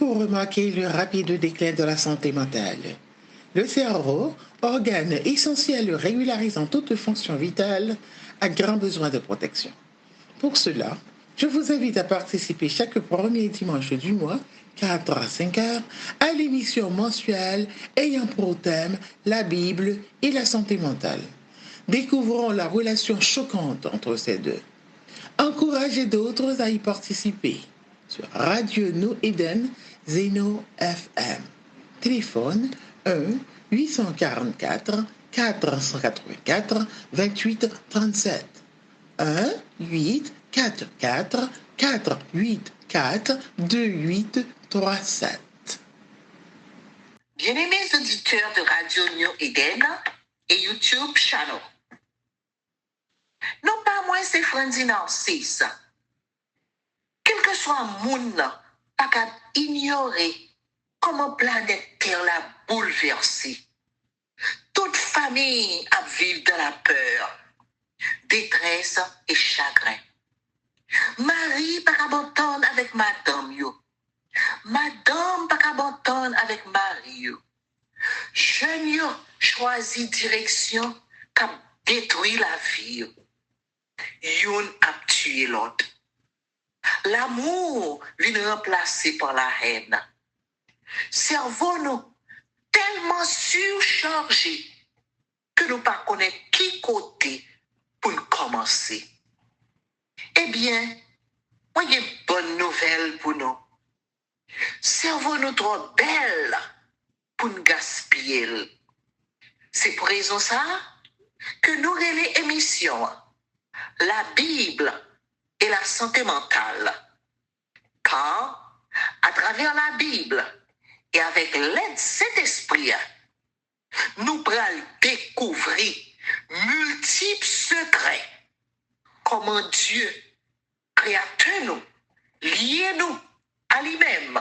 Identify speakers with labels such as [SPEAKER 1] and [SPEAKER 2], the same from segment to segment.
[SPEAKER 1] Avez-vous remarqué le rapide déclin de la santé mentale? Le cerveau, organe essentiel régularisant toute fonction vitale, a grand besoin de protection. Pour cela, je vous invite à participer chaque premier dimanche du mois, 4 à 5 heures, à l'émission mensuelle ayant pour thème la Bible et la santé mentale. Découvrons la relation choquante entre ces deux. Encouragez d'autres à y participer sur Radio New Eden, Zeno FM. Téléphone 1 844 484 28 37. 1 8 4 4 4 8 4 2 8 3 7.
[SPEAKER 2] Bien-aimés auditeurs de Radio New Eden et YouTube Channel. Non pas moins c'est Franzi Narcisse. Quel que soit le monde, pas qu'à ignorer comment planète Terre l'a bouleversé. Toute famille a vécu dans la peur, détresse et chagrin. Marie pas qu'à m'entendre avec madame yo. Madame pas qu'à m'entendre avec Marie yo. Jeune yo choisi direction qui détruit la vie yo. Yon a tué l'autre. L'amour vient remplacé par la haine. Cerveau nous tellement surchargé que nous pas connaissons qui côté pour nous commencer. Eh bien, moi j'ai une bonne nouvelle pour nous. Cerveau nous trop belle pour nous gaspiller. C'est pour raison ça que nous relais émission la Bible et la santé mentale. Car, à travers la Bible et avec l'aide de cet esprit, nous pourrons découvrir multiples secrets. Comment Dieu, créateur nous, lié nous à lui-même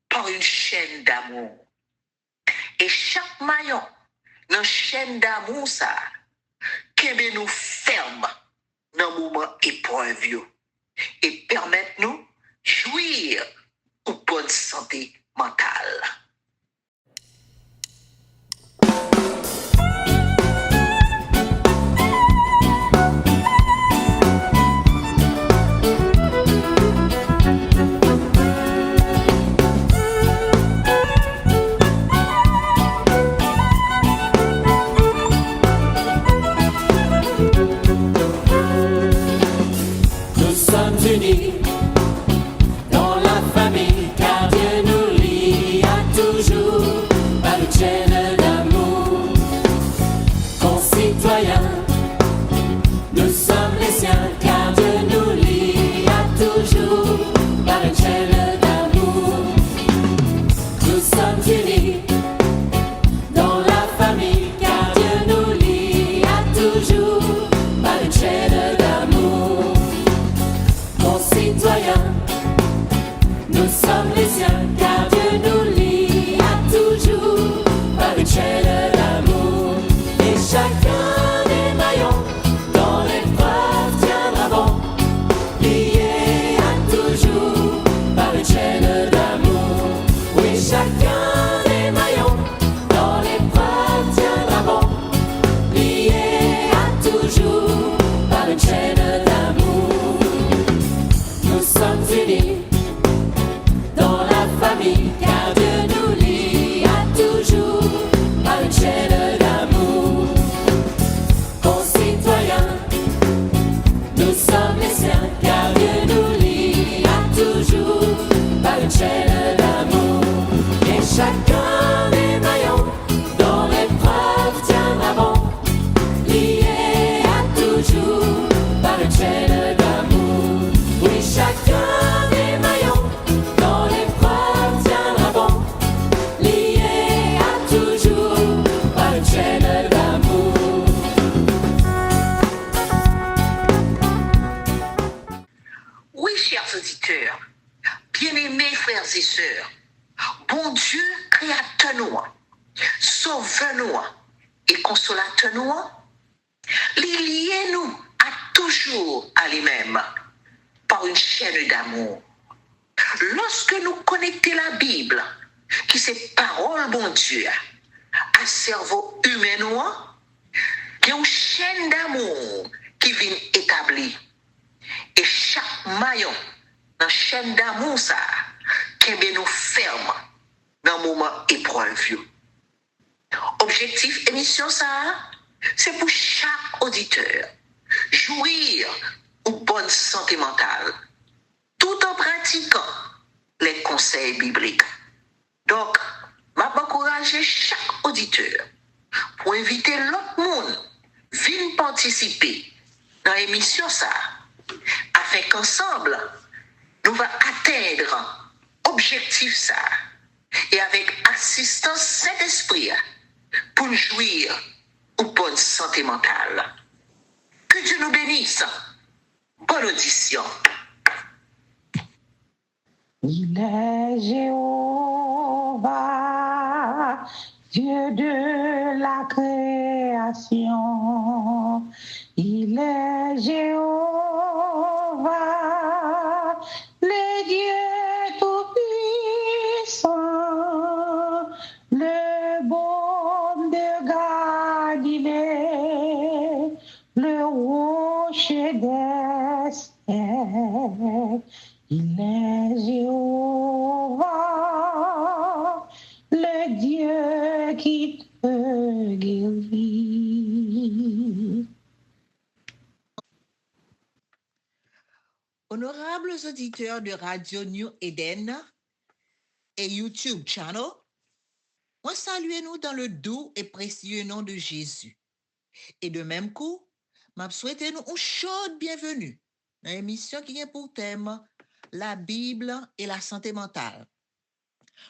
[SPEAKER 2] par une chaîne d'amour. Et chaque maillon dans la chaîne d'amour, ça, qui nous ferme dans le moment épreuve et permettre-nous jouir une bonne santé mentale.
[SPEAKER 3] Dans la famille, car Dieu nous lie à toujours par une chaîne d'amour. Concitoyens, nous sommes les siens, car Dieu nous lie à toujours par une chaîne d'amour. Nous sommes unis dans la famille, car Dieu nous lie à toujours par une chaîne d'amour. Concitoyens, nous sommes les siens, car Dieu nous lie à toujours par une chaîne d'amour. Et chacun des maillons dans l'épreuve tiendra bon, lié à toujours par une chaîne d'amour. Oui, chacun des maillons dans l'épreuve tiendra bon, lié à toujours par une chaîne d'amour. Nous sommes unis dans la famille, car Dieu nous lie à toujours par une chaîne d'amour. Concitoyens, nous sommes les siens, car Dieu nous lie à toujours par une chaîne d'amour. Et chacun des maillons dans l'épreuve tiendra bon, lié à toujours par une chaîne d'amour. Oui, chacun des maillons dans l'épreuve tiendra bon, lié à toujours par une chaîne d'amour.
[SPEAKER 2] Oui, chers auditeurs, bien-aimés frères et sœurs, bon Dieu, créateur nous, sauveur nous et consolateur nous, liez-nous à toujours à lui-même par une chaîne d'amour. Lorsque nous connectons la Bible, qui c'est parole bon Dieu, à cerveau humain, il y a une chaîne d'amour qui vient établir. Et chaque maillon dans la chaîne d'amour, ça, qui nous ferme dans le moment épreuve. Objectif émission, ça, c'est pour chaque auditeur jouir une bonne santé mentale, tout en pratiquant les conseils bibliques. Donc, je vais encourager chaque auditeur pour inviter l'autre monde à venir participer dans l'émission ça, afin qu'ensemble, nous allons atteindre l'objectif ça, et avec assistance Saint-Esprit, pour jouir une bonne santé mentale. Que Dieu nous bénisse. Bonne audition.
[SPEAKER 4] Il est Jéhovah, Dieu de la création. Il est Jéhovah, le Dieu tout-puissant, le bon de Galilée, le rocher des siècles. Il est Jéhovah, le Dieu qui te guérit.
[SPEAKER 5] Honorables auditeurs de Radio New Eden et YouTube Channel, moi saluez-nous dans le doux et précieux nom de Jésus. Et de même coup, m'a souhaité nous une chaude bienvenue dans l'émission qui a pour thème la Bible et la santé mentale.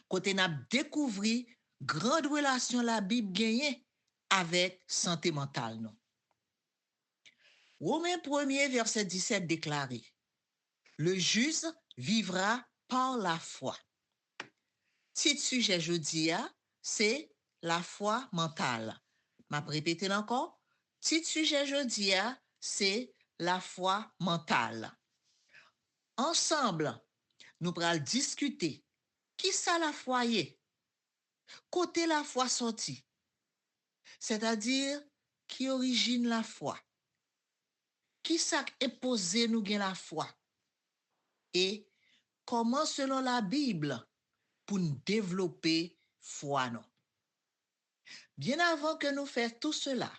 [SPEAKER 5] Côté n'a découvert grande relation la Bible gagnée avec santé mentale. Non? Romains 1er verset 17 déclaré: le juste vivra par la foi. Petit sujet jeudi, c'est la foi mentale. M'a répété encore. Petit sujet jeudi, c'est la foi mentale. Ensemble, nous allons discuter qui ça la foi est, côté la foi sortie, c'est-à-dire qui origine la foi, qui ça imposé nous gain la foi, et comment selon la Bible pour nous développer foi non. Bien avant que nous fassions tout cela,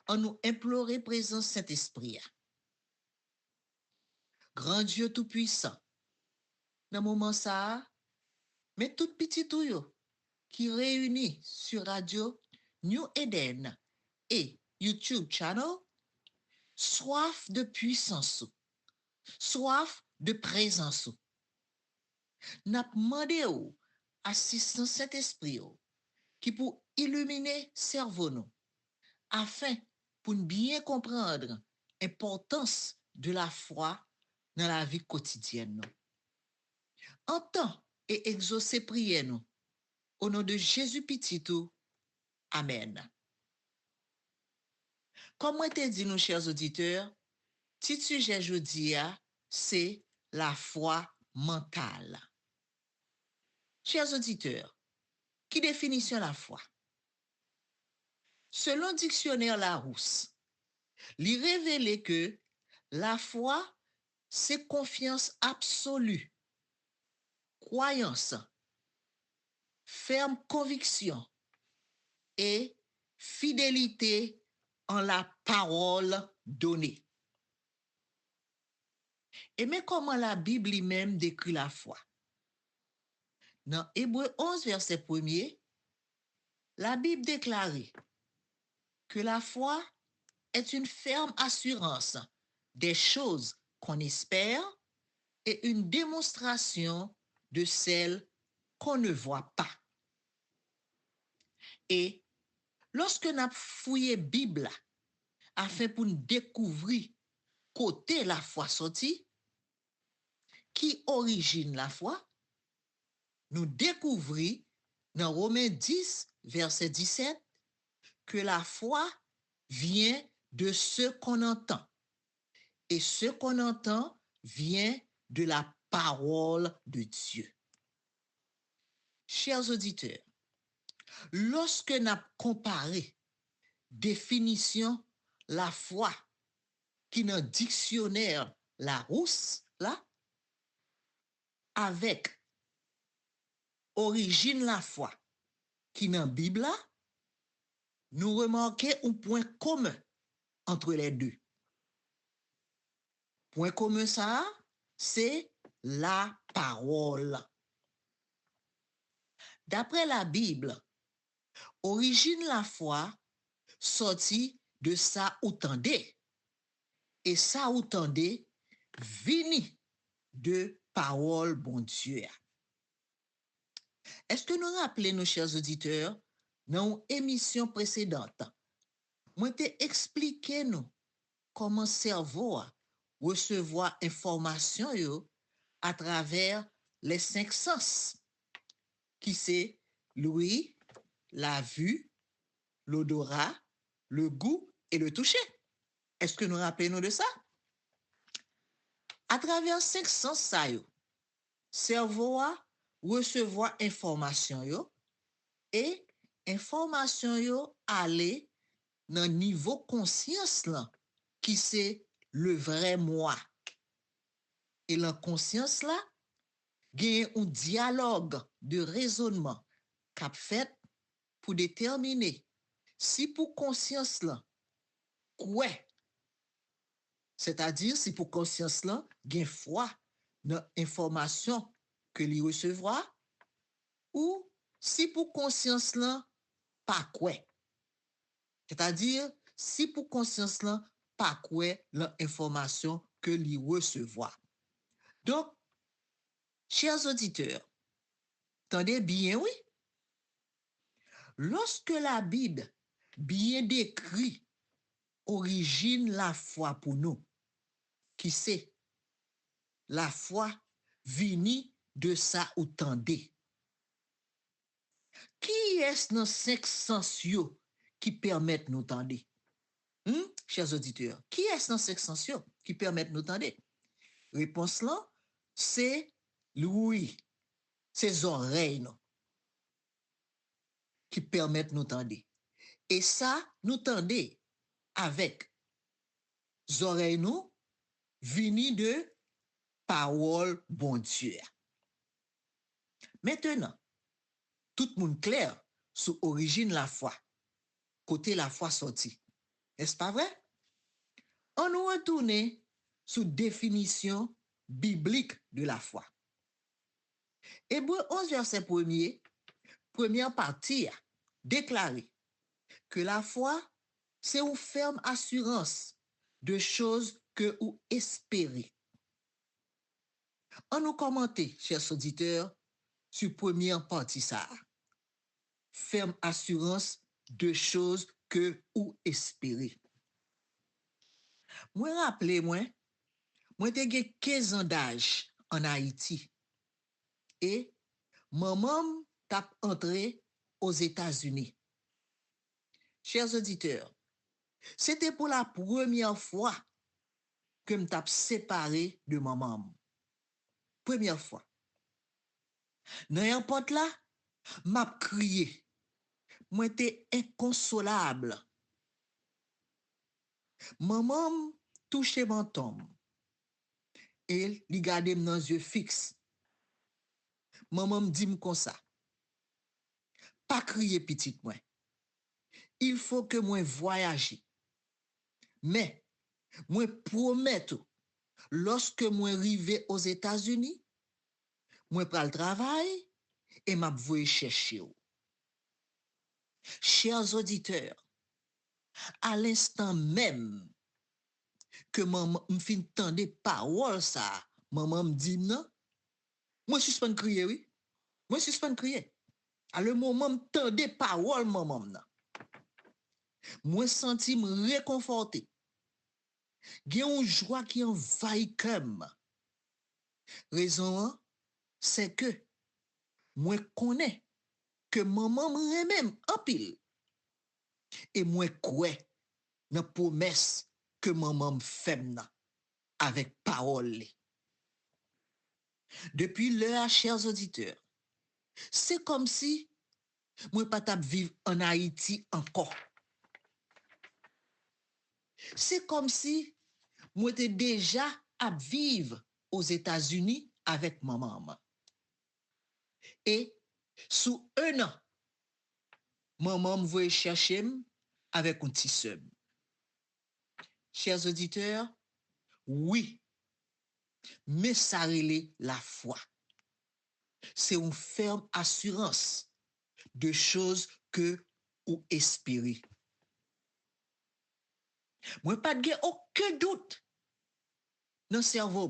[SPEAKER 5] on nous implorait présence Saint-Esprit. Grand Dieu tout-puissant, dans le moment ça, mais tout petit tout yo, qui réunit sur Radio New Eden et YouTube Channel, soif de puissance, soif de présence. N'a demandé ou assistance Saint-Esprit qui pour illuminer cerveau nous, afin pour bien comprendre l'importance de la foi dans la vie quotidienne. Entends et exaucer prière nous. Au nom de Jésus petit tout. Amen. Comme moi te dit, nos chers auditeurs, petit sujet jeudi, c'est la foi mentale. Chers auditeurs, qui définit la foi? Selon le dictionnaire Larousse, il révèle que la foi, c'est confiance absolue, croyance, ferme conviction et fidélité en la parole donnée. Et mais comment la Bible lui-même décrit la foi? Dans Hébreux 11, verset 1er, la Bible déclare que la foi est une ferme assurance des choses qu'on espère et une démonstration de celles qu'on ne voit pas. Et lorsque nous fouillé Bible afin pour nous découvrir côté la foi sortie, qui origine la foi, nous découvrons dans Romains 10, verset 17, que la foi vient de ce qu'on entend. Et ce qu'on entend vient de la parole de Dieu. Chers auditeurs, lorsque nous comparons définition la foi qui dans le dictionnaire Larousse là avec origine la foi qui dans la Bible là, nous remarquons un point commun entre les deux. Point commun ça, c'est la parole. D'après la Bible, origine la foi sorti de ça ou tendez. Et ça ou tendez vini de parole bon Dieu. Est-ce que nous rappelons, nos chers auditeurs, dans une émission précédente, moi t'ai expliqué nous comment cerveau recevoir information yo à travers les 5 sens qui c'est l'ouïe, la vue, l'odorat, le goût et le toucher. Est-ce que nous rappelons de ça? À travers 5 sens ça yo, cerveau recevoir information yo et information yo aller dans niveau conscience là qui c'est le vrai moi. Et la conscience là gagne un dialogue de raisonnement qu'a fait pour déterminer si pour conscience là quoi, c'est-à-dire si pour conscience là gagne foi dans information que li recevra ou si pour conscience là pas quoi, c'est-à-dire si pour conscience là pas quoi l'information que li recevra. Donc chers auditeurs, tendez bien oui, lorsque la Bible bien décrit origine la foi pour nous, qui c'est la foi vini de ça ou tendez. Qui est dans 5 sens yo qui permettent nous tendre? Chers auditeurs, qui est dans 5 sens yo qui permettent nous tendre? Réponse là, c'est l'ouïe, c'est oreilles non, qui permettent nous tendre. Et ça, nous tendez avec oreilles nous vini de parole bon Dieu. Maintenant, tout le monde clair sur origine la foi, côté la foi sortie. N'est-ce pas vrai? On nous retourne sur définition biblique de la foi. Hébreu 11, verset 1er, première partie, déclaré que la foi, c'est une ferme assurance de choses que vous espérez. On nous commente, chers auditeurs, sur première partie ça. Ferme assurance de choses que vous espérez. Moi rappelez moi te 15 ans d'âge en Haïti et maman t'a entré aux États-Unis. Chers auditeurs, c'était pour la première fois que me t'a séparé de maman. Première fois. Dans l'aéroport là, m'a crié. Moi t'es inconsolable. Maman touche mon tombe. Et li gade m dans yeux fixes. Maman me dit comme ça. Pas crier petite moi. Il faut que moi voyager. Mais moi promets lorsque moi arrive aux États-Unis, moi pral travail et m'a voye chercher. Chers auditeurs, à l'instant même que maman me fin tande parole ça, maman me dit non, moi suspend crier oui. Moi suspend crier. À le moment me tande parole maman nan. Moi senti me réconforté. Gen une joie qui envahit comme. Raison c'est que moi connais que maman me même en pile. Et moi crois dans promesse que maman me fait avec parole. Depuis l'heure, chers auditeurs, c'est comme si moi pas tap vivre en Haïti encore. C'est comme si moi était déjà à vivre aux États-Unis avec ma maman. Et sous un an, maman me voyait chercher avec un petit seum. Chers auditeurs, oui, mais ça relève la foi. C'est une ferme assurance de choses que ou espérer. Moi pas de aucun doute dans le cerveau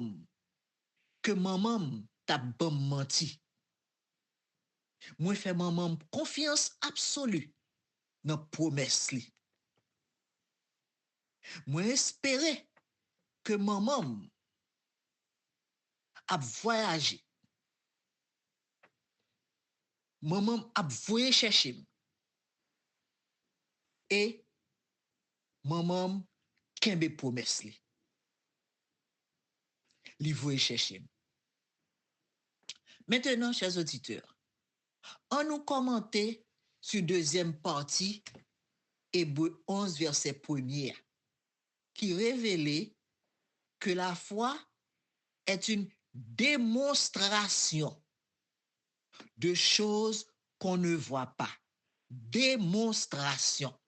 [SPEAKER 5] que maman t'a bon menti. Moi fais maman confiance absolue dans promesse li. Moi espérer que maman a voyagé. Maman a voyé chercher. Et maman kembe promesse li. Li voyé chercher. Maintenant, chers auditeurs, on nous commenter sur deuxième partie Hébreux 11 verset 1er qui révélait que la foi est une démonstration de choses qu'on ne voit pas. Démonstration.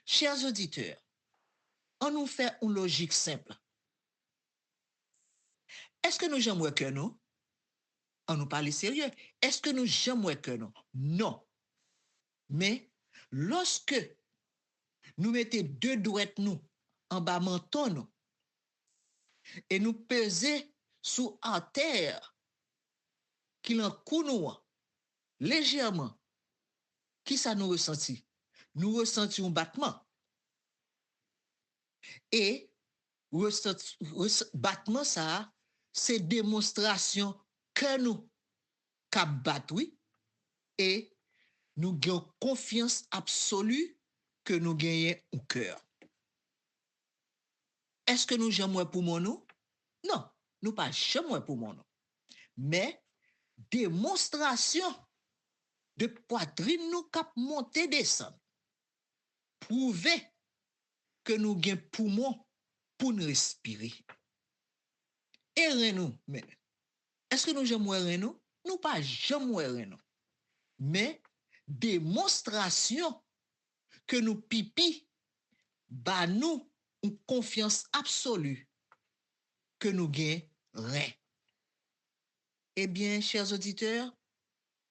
[SPEAKER 5] Chers auditeurs, on nous fait une logique simple. Est-ce que nous j'aimerais que nous? On nous parle sérieux. Est-ce que nous j'aimerais que nous? Non. Mais lorsque nous mettons deux douettes nous en bas menton nous et nous peser sous en terre qui en cou nous légèrement, qui ça nous ressentit? Nous ressentons un battement. Et battement ça, c'est démonstration que nous cap battre oui, et nous gagnons confiance absolue que nous gagnons au cœur. Est-ce que nous jamais pour mon nous? Non, nous pas jamais pour mon nous. Mais démonstration de poitrine nous cap monter descendre. Prouver que nous gagnons poumon pour nous respirer. Et nous, mais est-ce que nous jamais nous? Nous pas jamais nous. Mais démonstration que nous pipi ba nous une confiance absolue que nous gagnons rien. Eh bien, chers auditeurs,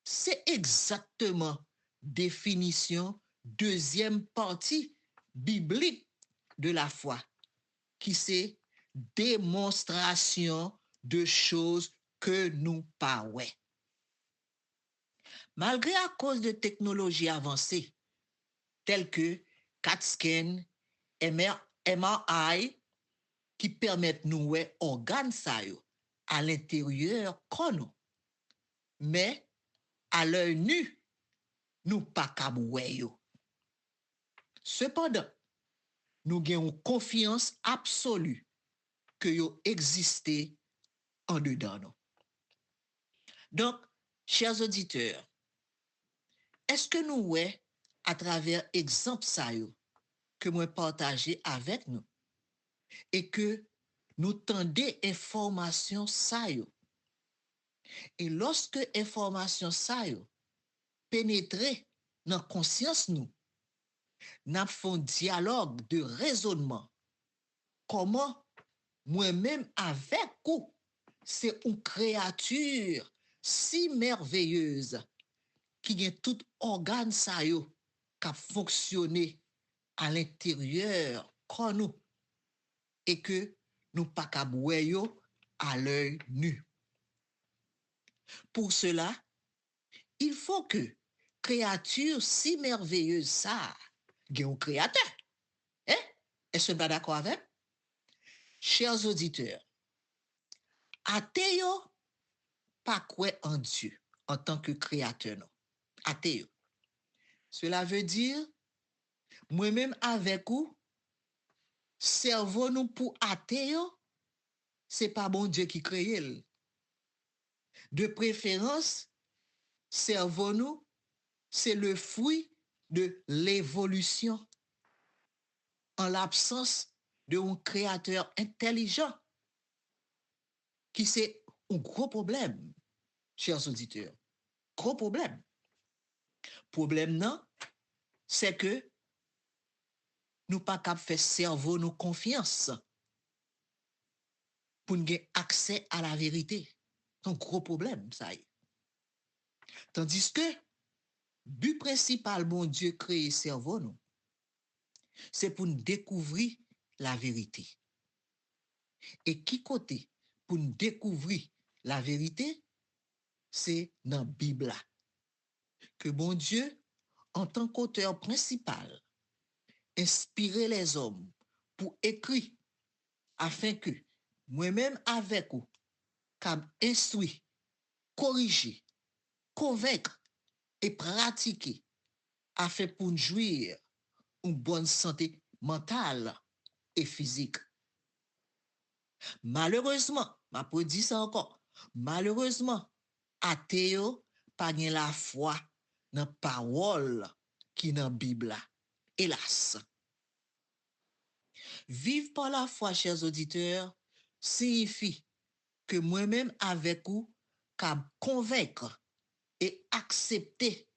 [SPEAKER 5] c'est exactement définition deuxième partie biblique de la foi, qui c'est démonstration de choses que nous pas ouais. Malgré à cause de technologies avancées, telles que CAT scan, MRI, qui permettent nous ouais organes ça yo à l'intérieur qu'on mais à l'œil nu nous pas kaboué yo. Cependant, nous gagnons confiance absolue que yo existé en dedans nous. Donc, chers auditeurs, est-ce que nous ouais à travers exemple ça yo que moi partager avec nous et que nous tendez information ça yo. Et lorsque information ça yo pénètre dans conscience nous, n'a font dialogue de raisonnement. Comment moi-même avec vous, c'est une créature si merveilleuse qui a tout organe ça yo qui a fonctionné à l'intérieur comme nous et que nous pas kaboué yo à l'œil nu. Pour cela, il faut que créature si merveilleuse ça, gagne un créateur. Hein? Est-ce que vous êtes d'accord avec? Chers auditeurs, athée pas quoi en Dieu en tant que créateur non. Athée. Cela veut dire moi-même avec vous cerveau nous pour athée c'est pas bon Dieu qui crée. De préférence, cerveau nous, c'est le fruit de l'évolution en l'absence d'un créateur intelligent qui c'est un gros problème, chers auditeurs. Gros problème. Problème non, c'est que nous pas capable faire cerveau nous confiance pour nous avoir accès à la vérité. C'est un gros problème, ça y est. Tandis que but principal, bon Dieu, créer cerveau nous, c'est pour nous découvrir la vérité. Et qui côté pour nous découvrir la vérité, c'est dans la Bible là. Que bon Dieu, en tant qu'auteur principal, inspirer les hommes pour écrire afin que moi-même avec vous, capable instruire, corriger, convaincre et pratiquer afin pour nous jouir une bonne santé mentale et physique. Malheureusement, ma peut dire ça encore, malheureusement, athéo pas gen la foi dans parole qui dans Bible là. Hélas. Vivre par la foi, chers auditeurs, signifie que moi-même avec vous, capable convaincre et accepter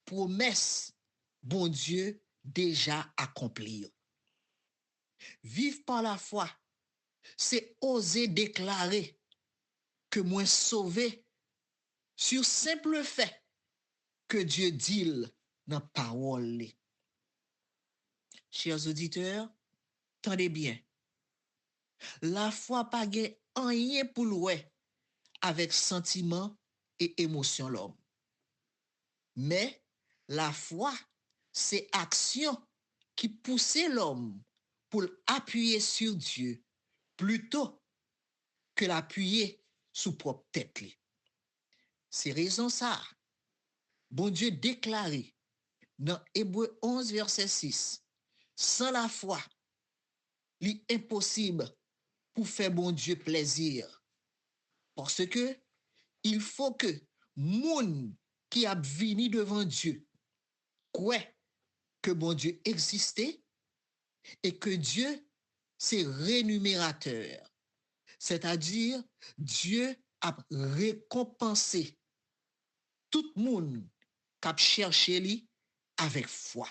[SPEAKER 5] promesse bon Dieu déjà accomplie. Vivre par la foi, c'est oser déclarer que moi sauvé sur simple fait que Dieu dit dans parole. Chers auditeurs, tendez bien. La foi pas gen rien pour louer avec sentiment et émotion l'homme. Mais la foi, c'est action qui pousse l'homme pour appuyer sur Dieu plutôt que l'appuyer sous propre tête. C'est raison ça. Bon Dieu déclaré dans Hébreu 11, verset 6, sans la foi, il est impossible pour faire bon Dieu plaisir. Parce que il faut que moun qui a venu devant Dieu croit que bon Dieu existait et que Dieu c'est rémunérateur. C'est-à-dire Dieu a récompensé tout le monde qui a cherché lui avec foi.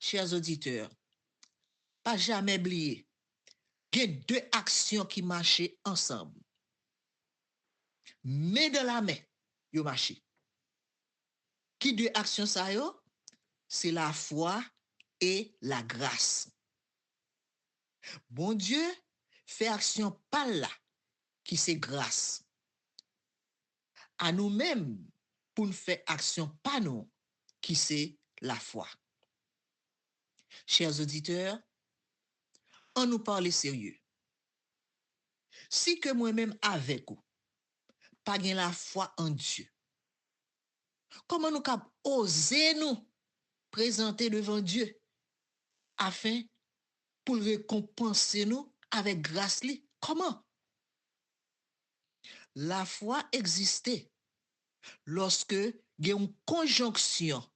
[SPEAKER 5] Chers auditeurs, pas jamais oublier, il y a deux actions qui marchaient ensemble. Main dans la main, yo marché. Qui deux actions ça yo? C'est la foi et la grâce. Bon Dieu fait action par là, qui c'est grâce. À nous-mêmes, pour nous faire action par nous, qui c'est la foi. Chers auditeurs, on nous parle sérieux. Si que moi-même avec vous, pas gen la foi en Dieu, comment nous cap oser nous présenter devant Dieu afin pour récompenser nous avec grâce li? Comment? La foi existait lorsque il y a une conjonction,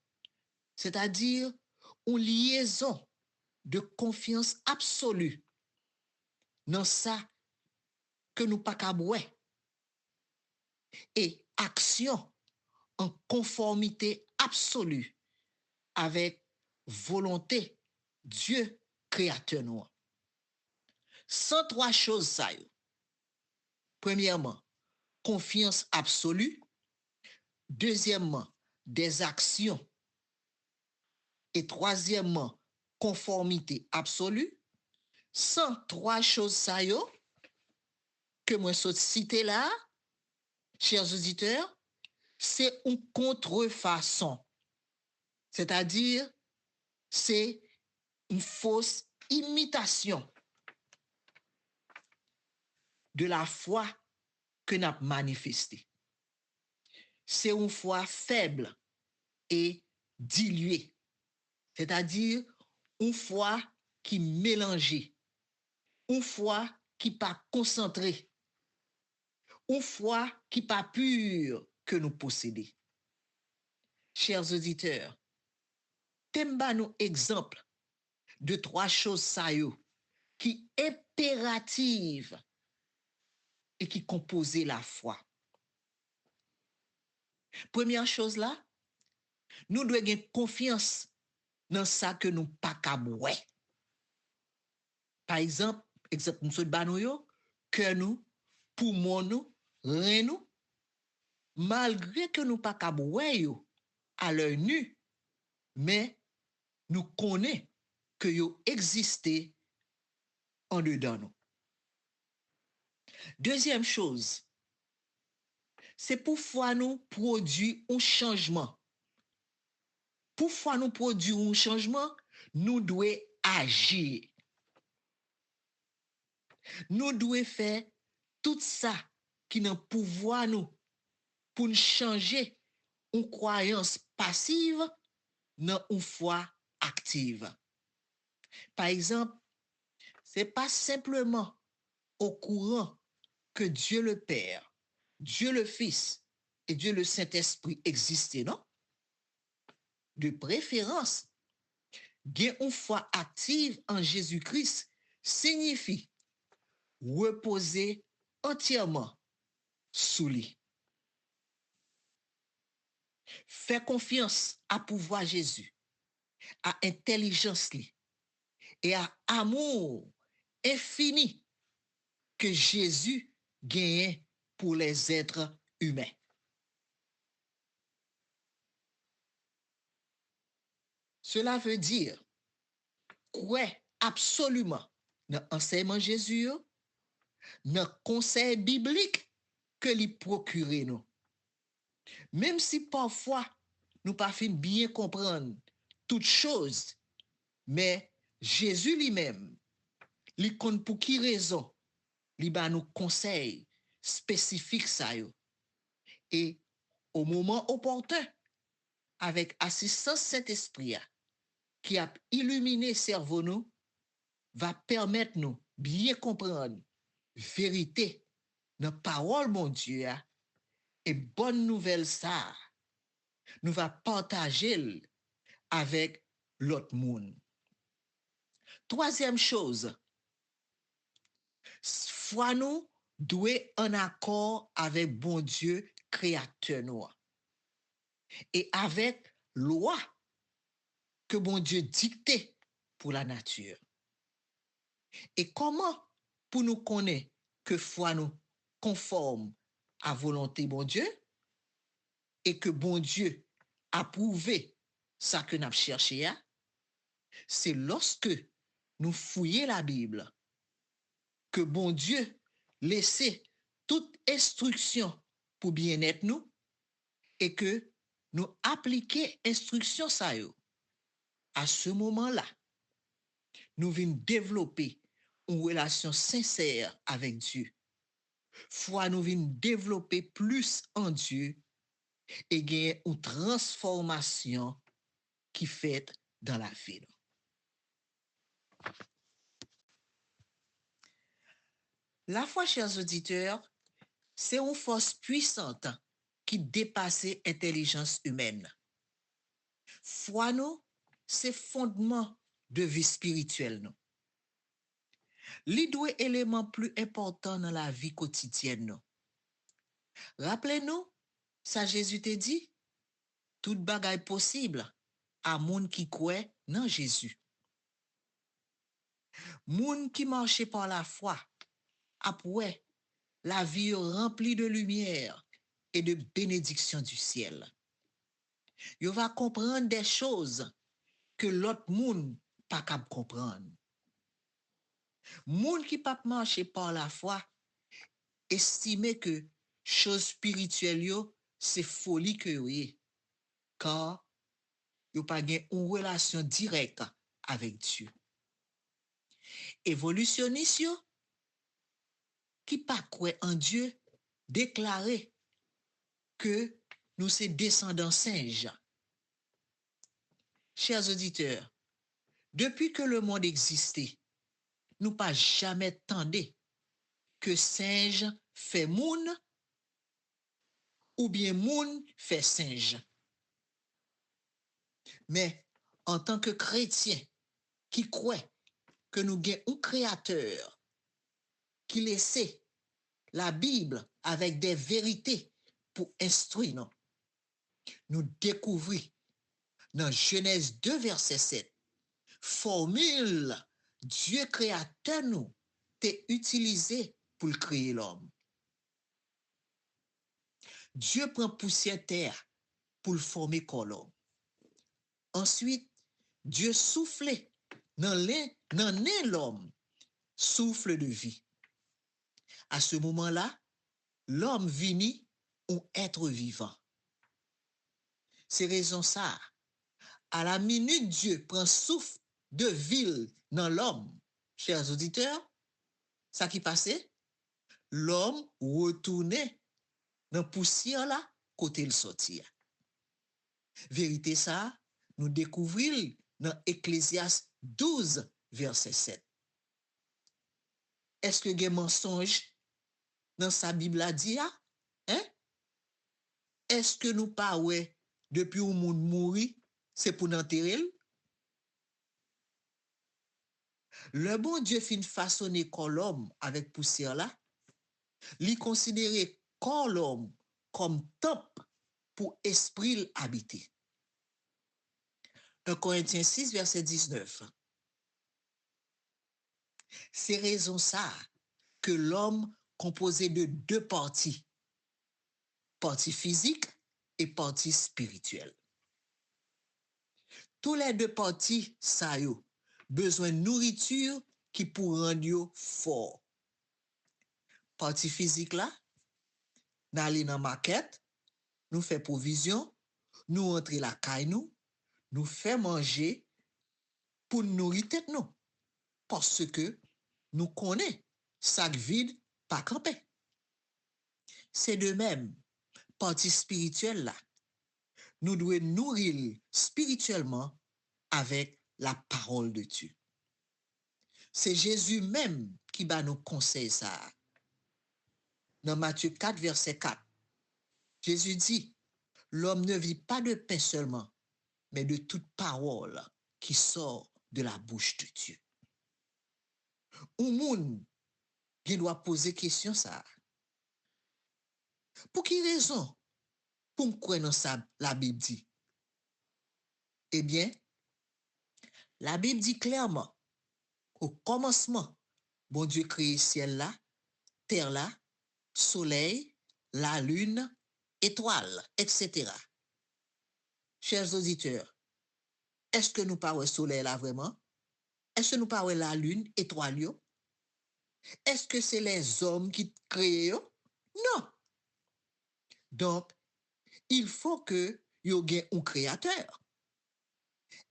[SPEAKER 5] c'est-à-dire une liaison de confiance absolue dans ça que nous pas kaboué et action en conformité absolue avec volonté Dieu créateur nous. Sans trois choses ça yo. Premièrement, confiance absolue. Deuxièmement, des actions. Et troisièmement, conformité absolue. Sans trois choses ça yo, que moi saute citer là, chers auditeurs, c'est une contrefaçon. C'est-à-dire, c'est une fausse imitation de la foi que nous avons manifestée. C'est une foi faible et diluée. C'est-à-dire, une foi qui mélangée, une foi qui pas concentrée, une foi qui pas pure que nous possédons. Chers auditeurs, temba nous exemple de 3 choses ça yo, qui impératives et qui composaient la foi. Première chose là, nous devons avoir confiance dans ça que nous pas kaboué. Par exemple, nous sommes banou yo, que nous, poumon nous, rein nous, malgré que nous pas kaboué yo à l'œil nu, mais nous connaissons que yo existé en dedans nous. Deuxième chose, c'est pour foi nous produire un changement. Pour foi nous produire un changement, nous devons agir. Nous devons faire tout ça qui n'a pouvoir nous pour nous changer une croyance passive dans une foi active. Par exemple, c'est pas simplement au courant que Dieu le Père, Dieu le Fils et Dieu le Saint-Esprit existaient, non? De préférence, gain une foi active en Jésus-Christ signifie reposer entièrement sous lui. Faire confiance à pouvoir Jésus, à intelligence lui, et à amour infini que Jésus gagne pour les êtres humains. Cela veut dire croire absolument dans l'enseignement de Jésus, dans le conseil biblique que lui procure nous. Même si parfois nous pas fin bien comprendre toutes choses, mais Jésus lui-même, lui compte pour qui raison, lui ba nous conseil spécifique ça yo. Et au moment opportun, avec assistance Saint-Esprit qui a illuminé cerveau nous, va permettre nous bien comprendre vérité dans parole mon Dieu et bonne nouvelle ça nous va partager avec l'autre monde. Troisième chose, foi nous doit en accord avec bon Dieu créateur nous et avec loi que bon Dieu dictait pour la nature. Et comment pour nous connaître que foi nous conforme à volonté bon Dieu et que bon Dieu a prouvé ça que nous avons cherché, c'est lorsque nous fouillons la Bible que bon Dieu laissait toute instruction pour bien-être nous et que nous appliquons instruction ça yo. À ce moment-là, nous venons développer une relation sincère avec Dieu. Foi nous venons développer plus en Dieu et gagner une transformation qui fait dans la vie. La foi, chers auditeurs, c'est une force puissante qui dépasse l'intelligence humaine. Foi nous, c'est fondement de vie spirituelle nous. Li doit élément plus important dans la vie quotidienne nous. Rappelez-nous, ça Jésus te dit, tout bagaille possible à moun qui croit dans Jésus. Moun qui marche par la foi, après la vie remplie de lumière et de bénédiction du ciel. Yo va comprendre des choses que l'autre moun pas capable comprendre. Moun qui pas marcher par la foi estime que chose spirituelle yo c'est folie que yo est, car yo pas gen une relation directe avec Dieu. Évolutionniste yo qui pas croit en Dieu déclarer que nous sommes descendants singes. Chers auditeurs, depuis que le monde existait, nous pas jamais tendu que singe fait moun ou bien moun fait singe. Mais en tant que chrétien qui croit que nous avons un créateur qui laissait la Bible avec des vérités pour instruire nous, nous découvrons dans Genèse 2, verset 7, formule Dieu créateur nous t'est utilisé pour créer l'homme. Dieu prend poussière terre pour le former comme l'homme. Ensuite, Dieu souffle dans nez l'homme, souffle de vie. À ce moment-là, l'homme vini un être vivant. C'est raison ça. À la minute Dieu prend souffle de vie dans l'homme, chers auditeurs, ça qui passait, l'homme retournait dans poussière là, côté le sortir. Vérité ça, nous découvrons dans Ecclésiaste 12, verset 7. Est-ce que il y a mensonge dans sa Bible a dit ah? Hein? Est-ce que nous pas ouais depuis où monde mourit, c'est pour n'enterrer? Le bon Dieu fin façonner comme l'homme avec poussière là, lui considérer comme l'homme comme temple pour esprit habiter. 1 Corinthiens 6, verset 19. C'est raison ça que l'homme composé de deux parties, partie physique et partie spirituelle. Tous les deux parties, ça yo, besoin de nourriture qui pour rendre yo fort. Partie physique là, n'aller dans market, nous fait provision, nous entrer la caille nous fait manger pour nourrir tête nous. Parce que nous connaissons sac vide pas camper. C'est de même, partie spirituelle là, nous devons nourrir spirituellement avec la parole de Dieu. C'est Jésus même qui va nous conseiller ça. Dans Matthieu 4, verset 4, Jésus dit, l'homme ne vit pas de pain seulement, mais de toute parole qui sort de la bouche de Dieu. Un monde qui doit poser question ça. Pour quelle raison? Pour me croire dans ça, la Bible dit. Eh bien, la Bible dit clairement, au commencement, bon Dieu créé ciel là, terre là, soleil, la lune, étoiles, etc. Chers auditeurs, est-ce que nous parlons soleil là vraiment? Est-ce que nous parlons la lune, étoiles? Est-ce que c'est les hommes qui créent? Non. Donc, il faut que y ait un créateur.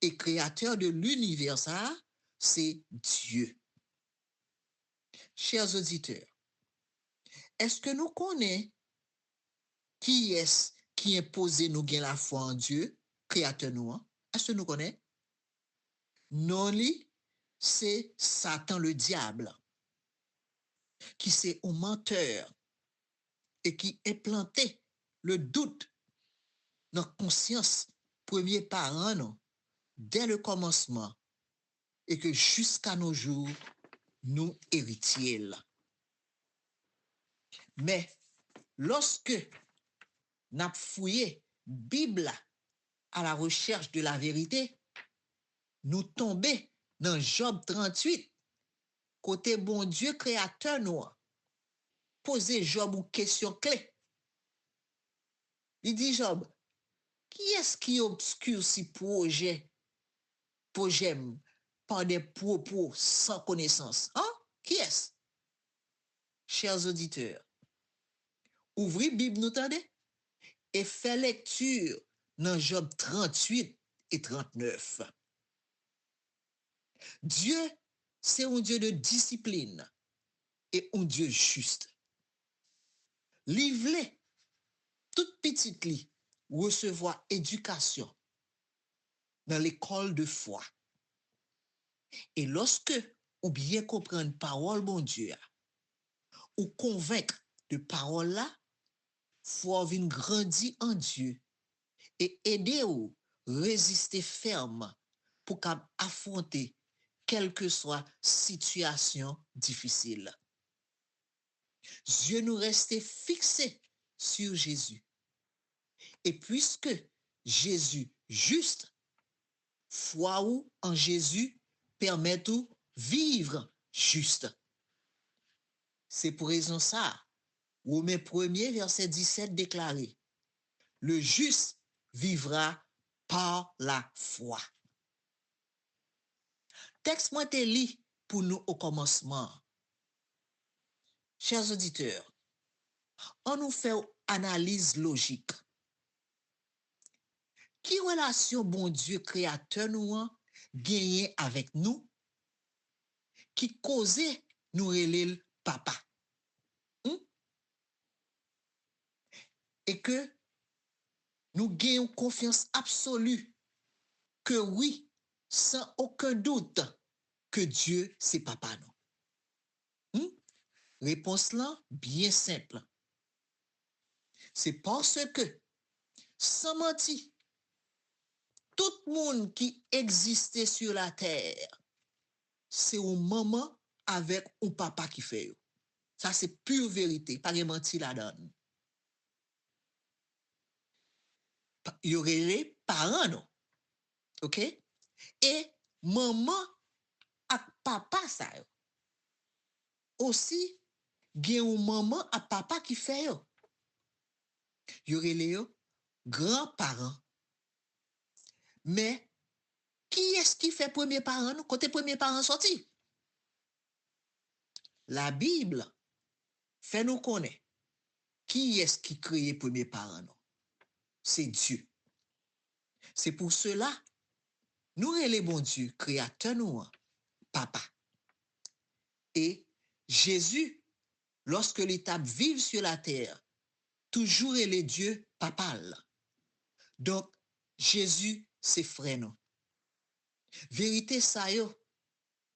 [SPEAKER 5] Et créateur de l'univers, ça, c'est Dieu. Chers auditeurs, est-ce que nous connaissons qui est-ce qui impose nous gain la foi en Dieu, créateur nous? Est-ce que nous connaissons? Non, c'est Satan le diable, qui c'est un menteur et qui implanté le doute dans la conscience premier parent non, dès le commencement et que jusqu'à nos jours, nous héritiers. Mais lorsque nous avons fouillé Bible à la recherche de la vérité, nous tombons dans Job 38, côté bon Dieu créateur nous, poser Job une question clé. Il dit Job, qui est-ce qui obscurcit projet par des propos sans connaissance? Hein? Qui est-ce? Chers auditeurs, ouvrez Bible nous tendez et fait lecture dans Job 38 et 39. Dieu, c'est un Dieu de discipline et un Dieu juste. Livrer toute petite li recevoir éducation dans l'école de foi. Et lorsque ou bien comprendre parole bon Dieu ou convaincre de parole là, foi vin grandi en Dieu et aider ou résister ferme pour affronter quelle que soit situation difficile. Dieu nous restait fixés sur Jésus. Et puisque Jésus juste, foi ou en Jésus permet de vivre juste. C'est pour raison ça, Romains 1er, verset 17 déclaré, le juste vivra par la foi. Texte moi te lit pour nous au commencement. Chers auditeurs, on nous fait analyse logique. Qui relation bon Dieu créateur nous gagné avec nous qui causait nous relève papa? Et que nous gagnons confiance absolue que oui, sans aucun doute, que Dieu c'est papa nous. Réponse là, bien simple. C'est parce que, sans mentir, tout le monde qui existait sur la terre, c'est un maman avec un papa qui fait. Ça, c'est pure vérité, pas de mentir là-dedans. Il y aurait les parents, non? OK? Et maman et papa, ça. Aussi, il y a une maman et papa qui fait. Il y aurait les grands-parents. Mais, qui est-ce qui fait premier parent, nous? Côté premier parent sorti? La Bible fait nous connaître qui est-ce qui crée premier parent, nous? C'est Dieu. C'est pour cela, nous les bon Dieu, créateur nous, papa. Et Jésus, lorsque l'étape vive sur la terre, toujours les Dieu papa. Donc, Jésus, c'est frère nous. Vérité ça yo,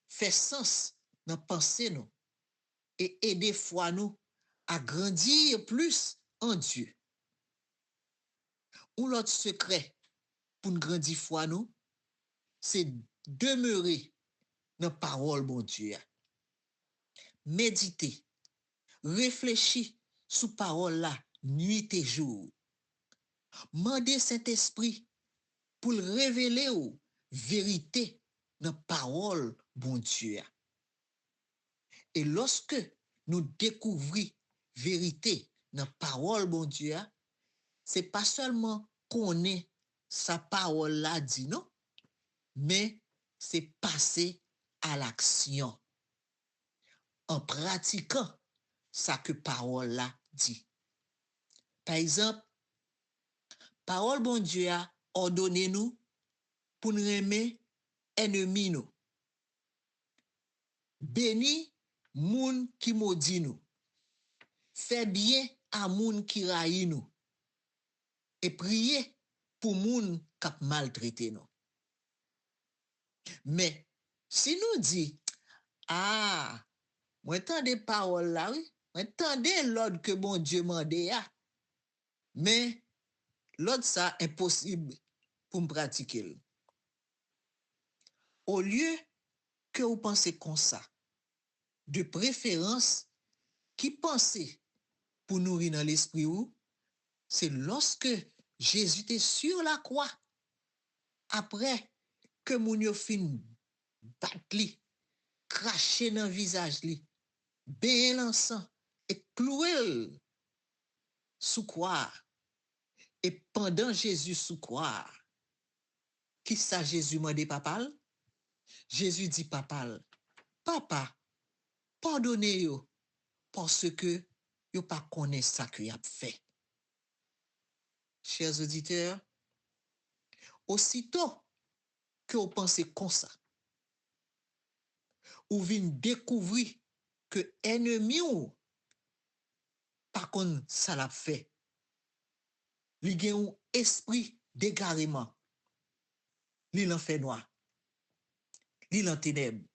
[SPEAKER 5] fait sens dans pensée nous et aider foi nous à grandir plus en Dieu. Ou l'autre secret pour nous grandir foi nous, c'est demeurer dans la parole bon Dieu. Méditer, réfléchir sous parole là, nuit et jour. Mandez Saint-Esprit pour révéler aux vérité dans la parole bon Dieu. Et lorsque nous découvrons vérité dans la parole bon Dieu, c'est pas seulement qu'on est sa parole là dit non, mais c'est passer à l'action en pratiquant ça que parole là dit. Par exemple, parole bon Dieu a ordonné nous pour nous aimer ennemis nous. Béni moun qui maudit nous. Fait bien à moun qui raï nous. Et prier pour moun qui maltraité nous. Mais si nous dit ah, moi entendez parole là oui, moi entendez l'ordre que bon Dieu m'a dit mais l'ordre ça impossible pour me pratiquer. Au lieu que vous pensez comme ça, de préférence, qui pensez pour nourrir dans l'esprit ou, c'est lorsque Jésus était sur la croix, après que moun yo fin bat li, craché dans le visage li, ben l'encens et cloué sous croix. Et pendant Jésus sous croix, qui ça Jésus m'a dit papa? Jésus dit papa, papa, pardonnez yo parce que yo pas connaît ça que y a fait. Chers auditeurs, aussitôt que vous pensez comme ça, ou vient découvrir que ennemi ou par contre ça l'a fait. Li gen un esprit d'égarement. Li l'en fait noir. Li l'en ténèbres.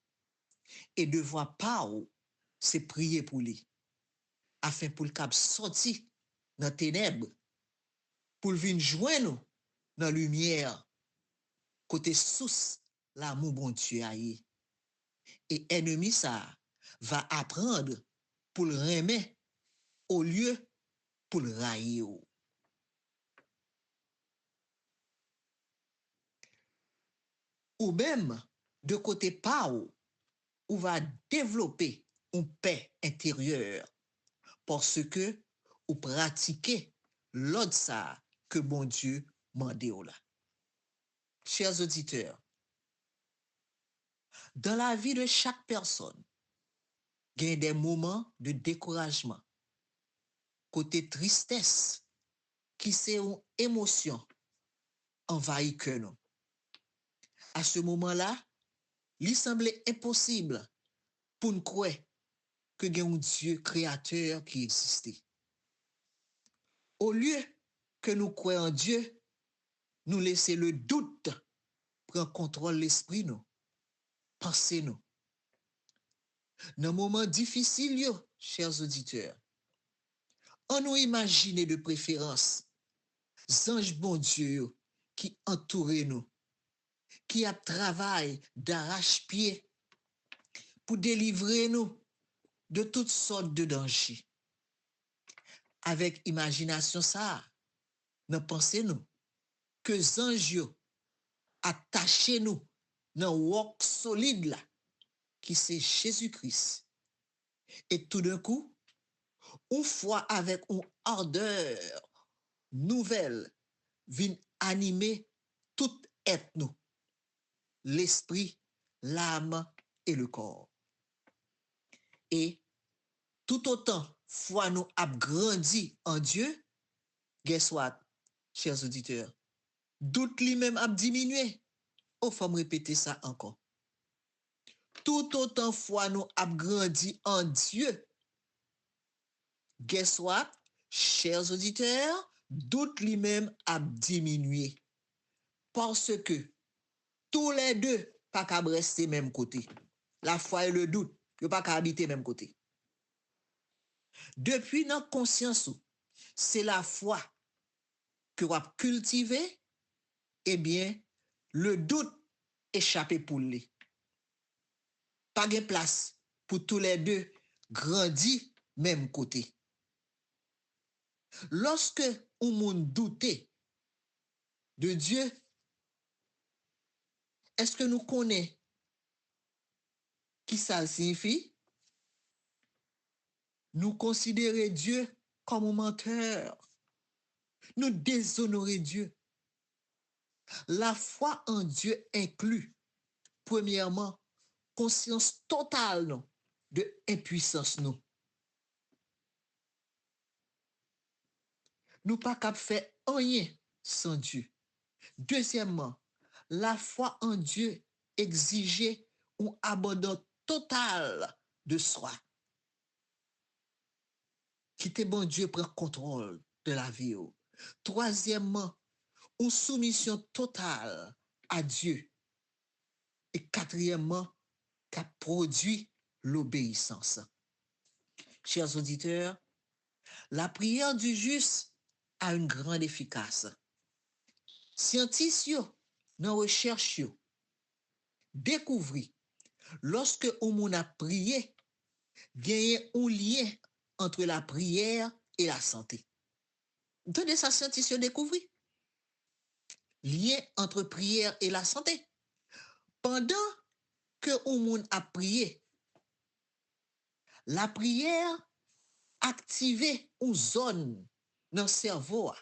[SPEAKER 5] Et devoir pas ou c'est prier pour lui afin pour le cap sorti dans ténèbres pour venir joindre nous dans lumière côté source l'amour bon Dieu a eu. Et ennemi ça va apprendre pour le remettre au lieu pour le railler. Ou même de côté pas ou va développer une paix intérieure parce que ou pratiquer l'autre ça que bon Dieu mande là. Chers auditeurs, dans la vie de chaque personne, il y a des moments de découragement, côté tristesse, qui c'est une émotion envahit que nous. À ce moment-là, il semblait impossible pour nous croire que il y a un Dieu créateur qui existait. Au lieu que nous croyons en Dieu, nous laisser le doute prendre contrôle l'esprit nous, penser nous. Dans moments difficiles, chers auditeurs, on nous imagine de préférence ange bon Dieu qui entoure nous, qui a travail d'arrache-pied pour délivrer nous de toutes sortes de dangers. Avec imagination ça, nous pensons nous que ange attaché nous dans roc solide là qui c'est Jésus-Christ. Et tout d'un coup, une foi avec une ardeur nouvelle vient animer tout être nous, l'esprit, l'âme et le corps. Et tout autant foi nous a grandi en Dieu, guess what, chers auditeurs, doute lui-même a diminué. Oh, faut me répéter ça encore. Tout autant foi nous a grandi en Dieu, guess what, chers auditeurs, doute lui-même a diminué. Parce que tous les deux pas qu'à rester même côté. La foi et le doute, ne pas qu'à habiter même côté. Depuis notre conscience, c'est la foi que vous avez cultivée, eh bien, le doute échappe pour lui. Pas de place pour tous les deux grandir même côté. Lorsque on monde douter de Dieu, est-ce que nous connaissons qui ça signifie? Nous considérer Dieu comme un menteur. Nous déshonorer Dieu. La foi en Dieu inclut, premièrement, conscience totale non, de impuissance nous. Nous pas capable faire rien sans Dieu. Deuxièmement, la foi en Dieu exigeait un abandon total de soi. Quitter bon Dieu prend contrôle de la vie. Troisièmement, une soumission totale à Dieu. Et quatrièmement, qu'a produit l'obéissance. Chers auditeurs, la prière du juste a une grande efficace. Scientifiques dans recherche découvrir lorsque on a prié, il y a un lien entre la prière et la santé. Tenez ça, scientifiques découvrir lien entre prière et la santé. Pendant que on a prié, la prière activait une zone dans le cerveau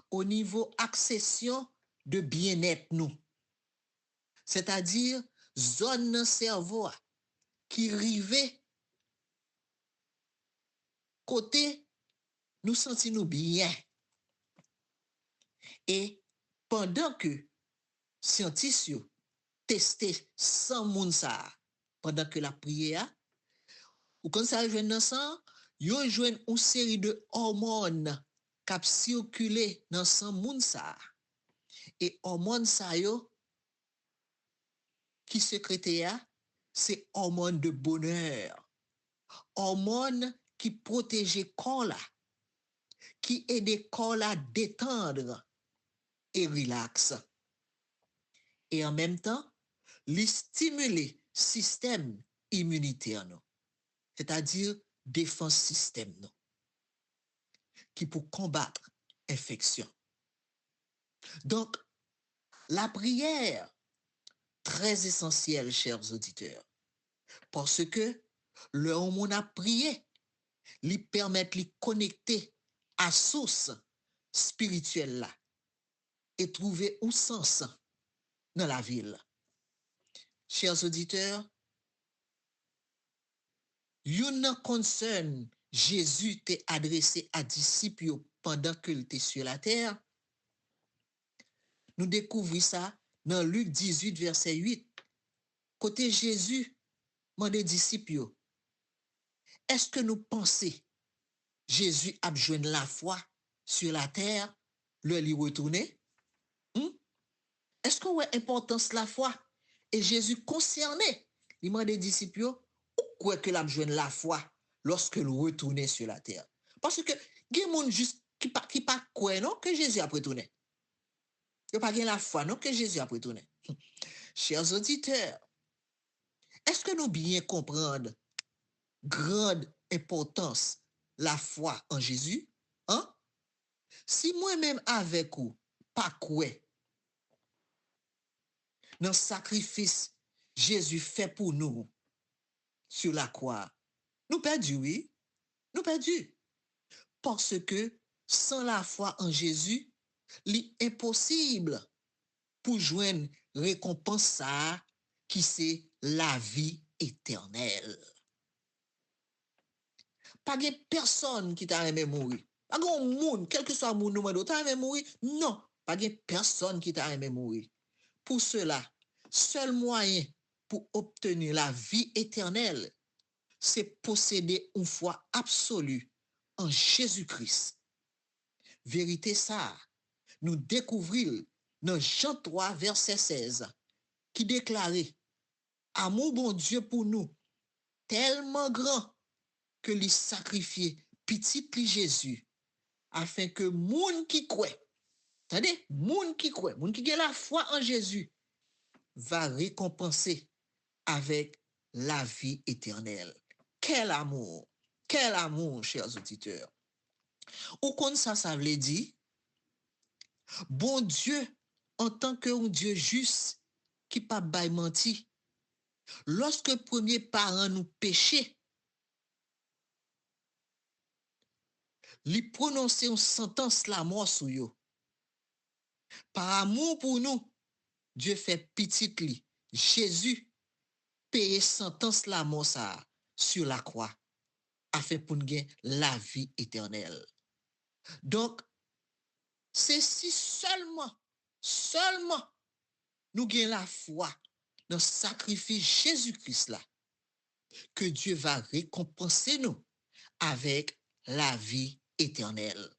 [SPEAKER 5] au niveau accession de bien-être nous. C'est-à-dire zone dans le cerveau qui rivait côté nous sentons nous bien. Et pendant que scientifiques testaient 100 moun ça pendant que la prière ou quand ça arrive dans sang, yo joine une série de hormones qui circulent dans sang moun ça. Et hormones ça yo qui sécrété c'est hormones de bonheur. Hormones qui protègent corps là qui aide le corps à détendre et relax. Et en même temps, il stimule le système immunitaire, nous. C'est-à-dire défense système, nous, qui pour combattre infection. Donc, la prière, très essentielle, chers auditeurs, parce que le moment on a prié, lui permet de connecter à source spirituelle là et trouver un sens dans la ville. Chers auditeurs, une concern Jésus t'est adressé à disciples pendant qu'il était sur la terre. Nous découvrons ça dans Luc 18, verset 8. Côté Jésus, demande aux disciples, est-ce que nous pensons Jésus a besoin de la foi sur la terre, le lui retourner? Est-ce qu'on a importance la foi? Et Jésus concerné, il demande aux disciples, pourquoi que a besoin de la foi lorsque nous retournons sur la terre? Parce que il y a des gens juste qui pas quoi non que Jésus a retourné. Il n'y a pas la foi non que Jésus a retourné. Chers auditeurs, est-ce que nous bien comprendre grande importance la foi en Jésus? Hein? Si moi-même avec vous, pas quoi, dans le sacrifice Jésus fait pour nous sur la croix, nous perdus, oui, nous perdus. Parce que sans la foi en Jésus, il est impossible pour joindre récompense ça qui c'est la vie éternelle. Pas de personne qui t'a aimé mourir. Pas de monde, quel que soit le monde qui t'a aimé mourir. Non, pas de personne qui t'a aimé mourir. Pour cela, seul moyen pour obtenir la vie éternelle, c'est posséder une foi absolue en Jésus-Christ. Vérité ça, nous découvrir dans Jean 3, verset 16, qui déclarait « Amour bon Dieu pour nous, tellement grand que lui sacrifier petit li Jésus, afin que moun qui croit, attendez, moun qui a la foi en Jésus, va récompenser avec la vie éternelle. » Quel amour, chers auditeurs. Ou comme ça veut dire, bon Dieu, en tant qu'un Dieu juste, qui pas bail menti, lorsque premier parent nous péchait, lui prononcer une sentence la mort sur eux. Par amour pour nous, Dieu fait petit li, Jésus paye sentence la mort ça sur la croix, afin pour nous gagner la vie éternelle. Donc, c'est si seulement, nous gagnons la foi dans le sacrifice Jésus-Christ là, que Dieu va récompenser nous avec la vie éternelle.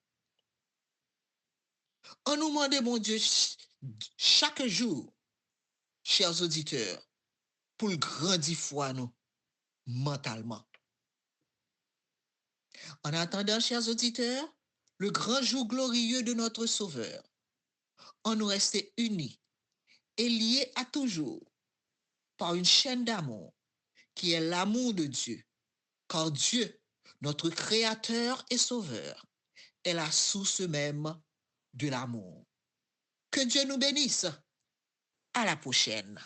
[SPEAKER 5] On nous demande, mon Dieu, chaque jour, chers auditeurs, pour grandir foi nous mentalement. En attendant, chers auditeurs, le grand jour glorieux de notre Sauveur, on nous reste unis et liés à toujours par une chaîne d'amour qui est l'amour de Dieu, car Dieu, notre Créateur et Sauveur, est la source même de l'amour. Que Dieu nous bénisse. À la prochaine.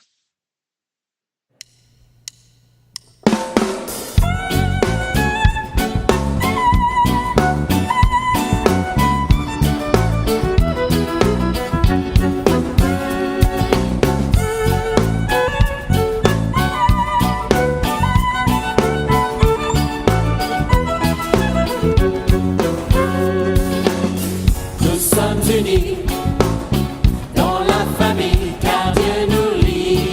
[SPEAKER 3] Nous sommes unis dans la famille, car Dieu nous lie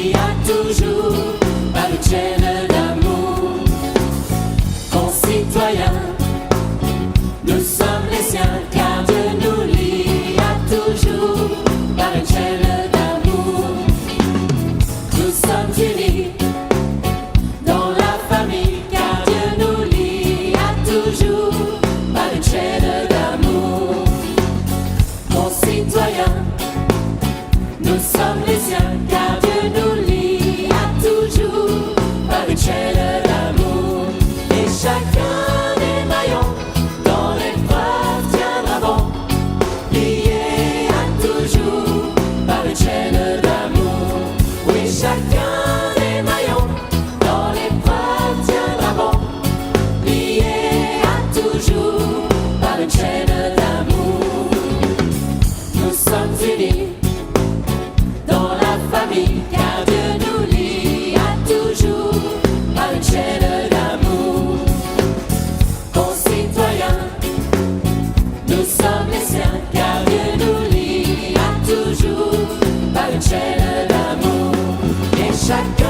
[SPEAKER 3] chacun